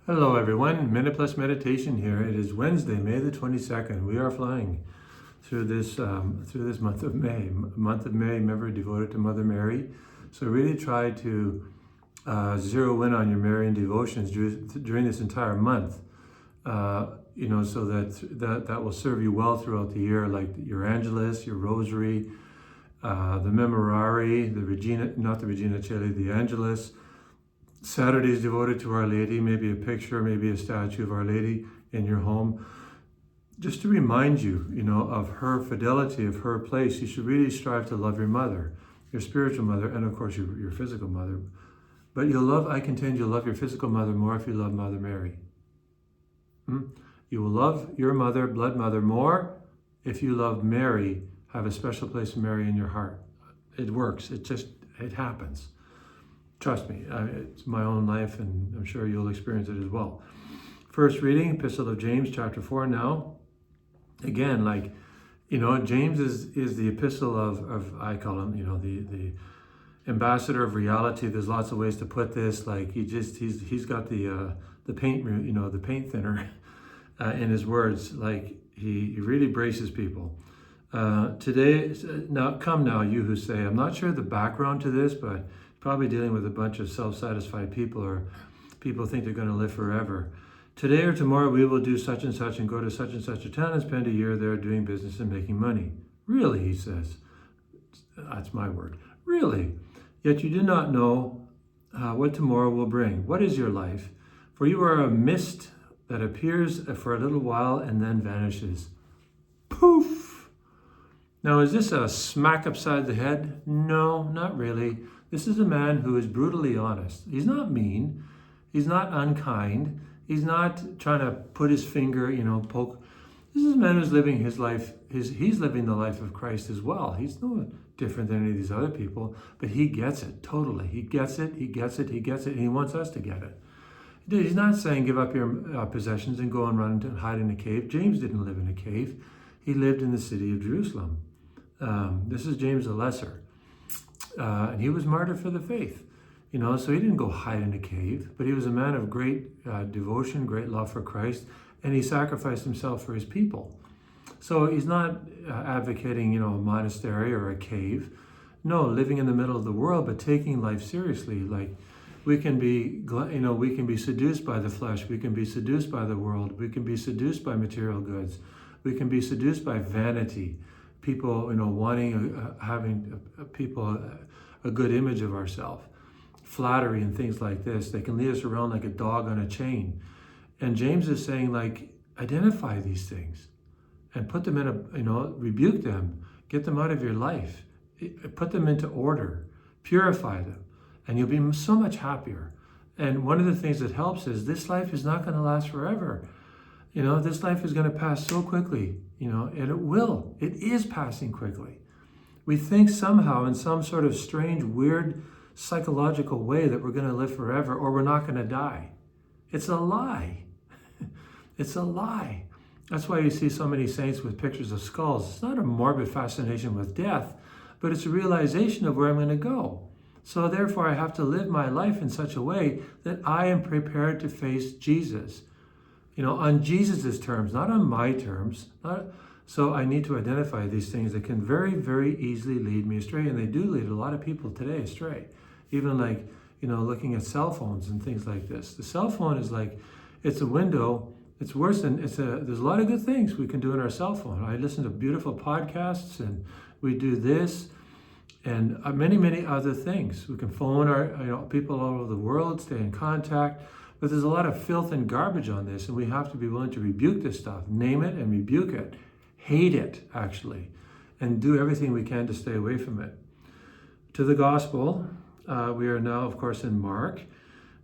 Hello everyone, Minute Plus Meditation here. It is Wednesday, May the 22nd. We are flying through this month of May. Month of May, remember, devoted to Mother Mary. So really try to zero in on your Marian devotions during this entire month. So that will serve you well throughout the year, like your Angelus, your Rosary, the Memorare, the Regina Coeli, the Angelus. Saturdays devoted to Our Lady, maybe a picture, maybe a statue of Our Lady in your home. Just to remind you, of her fidelity, of her place. You should really strive to love your mother, your spiritual mother, and of course your physical mother. But you'll love your physical mother more if you love Mother Mary. You will love your mother, blood mother, more if you love Mary, have a special place of Mary in your heart. It works. It happens. Trust me, it's my own life, and I'm sure you'll experience it as well. First reading, Epistle of James, chapter 4 now. Again, James is the epistle of I call him, the ambassador of reality. There's lots of ways to put this. Like he's got the paint, the paint thinner in his words. Like he really braces people. Today, come now, you who say, I'm not sure the background to this, but probably dealing with a bunch of self-satisfied people, or people think they're going to live forever. Today or tomorrow we will do such and such and go to such and such a town and spend a year there doing business and making money. Really, he says. That's my word. Really. Yet you do not know what tomorrow will bring. What is your life? For you are a mist that appears for a little while and then vanishes. Poof! Now, is this a smack upside the head? No, not really. This is a man who is brutally honest. He's not mean. He's not unkind. He's not trying to put his finger, poke. This is a man who's living his life. He's living the life of Christ as well. He's no different than any of these other people, but he gets it totally. He gets it, and he wants us to get it. He's not saying give up your possessions and go and run and hide in a cave. James didn't live in a cave. He lived in the city of Jerusalem. This is James the Lesser. And he was martyred for the faith, so he didn't go hide in a cave, but he was a man of great devotion, great love for Christ, and he sacrificed himself for his people. So he's not advocating, a monastery or a cave. No, living in the middle of the world, but taking life seriously. Like we can be seduced by the flesh. We can be seduced by the world. We can be seduced by material goods. We can be seduced by vanity. People, wanting, having people a good image of ourselves, flattery and things like this. They can lead us around like a dog on a chain. And James is saying, identify these things and put them in rebuke them, get them out of your life, put them into order, purify them, and you'll be so much happier. And one of the things that helps is this life is not going to last forever. This life is going to pass so quickly, and it will. It is passing quickly. We think somehow in some sort of strange, weird, psychological way that we're going to live forever or we're not going to die. It's a lie. It's a lie. That's why you see so many saints with pictures of skulls. It's not a morbid fascination with death, but it's a realization of where I'm going to go. So therefore, I have to live my life in such a way that I am prepared to face Jesus. On Jesus's terms, not on my terms. So I need to identify these things that can very, very easily lead me astray. And they do lead a lot of people today astray. Even looking at cell phones and things like this. The cell phone is it's a window. It's worse than, there's a lot of good things we can do in our cell phone. I listen to beautiful podcasts, and we do this and many, many other things. We can phone our, people all over the world, stay in contact. But there's a lot of filth and garbage on this, and we have to be willing to rebuke this stuff, name it and rebuke it, hate it actually, and do everything we can to stay away from it. To the gospel, we are now, of course, in Mark.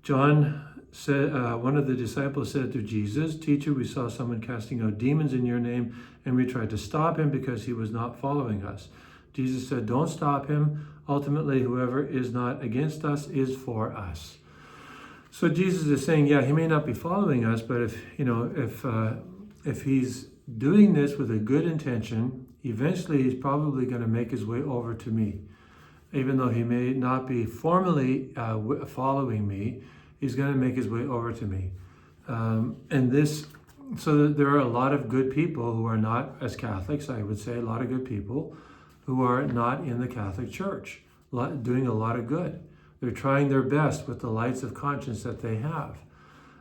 John said, one of the disciples said to Jesus, "Teacher, we saw someone casting out demons in your name, and we tried to stop him because he was not following us." Jesus said, "Don't stop him. Ultimately, whoever is not against us is for us." So Jesus is saying, he may not be following us, but if he's doing this with a good intention, eventually he's probably going to make his way over to me. Even though he may not be formally following me, he's going to make his way over to me. And this, so that there are a lot of good people who are not, as Catholics, I would say, a lot of good people who are not in the Catholic Church, doing a lot of good. They're trying their best with the lights of conscience that they have.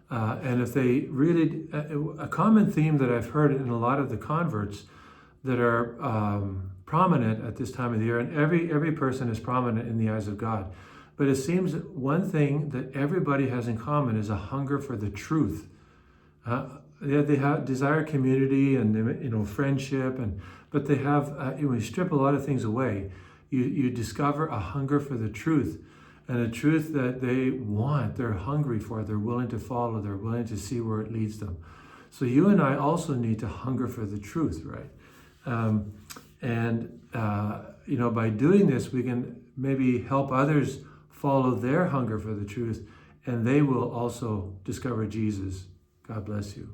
And if they really, a common theme that I've heard in a lot of the converts that are prominent at this time of the year, and every person is prominent in the eyes of God, but it seems that one thing that everybody has in common is a hunger for the truth. They have desire community and friendship, but they have when you strip a lot of things away, you discover a hunger for the truth, and a truth that they want, they're hungry for, they're willing to follow, they're willing to see where it leads them. So you and I also need to hunger for the truth, right? By doing this, we can maybe help others follow their hunger for the truth, and they will also discover Jesus. God bless you.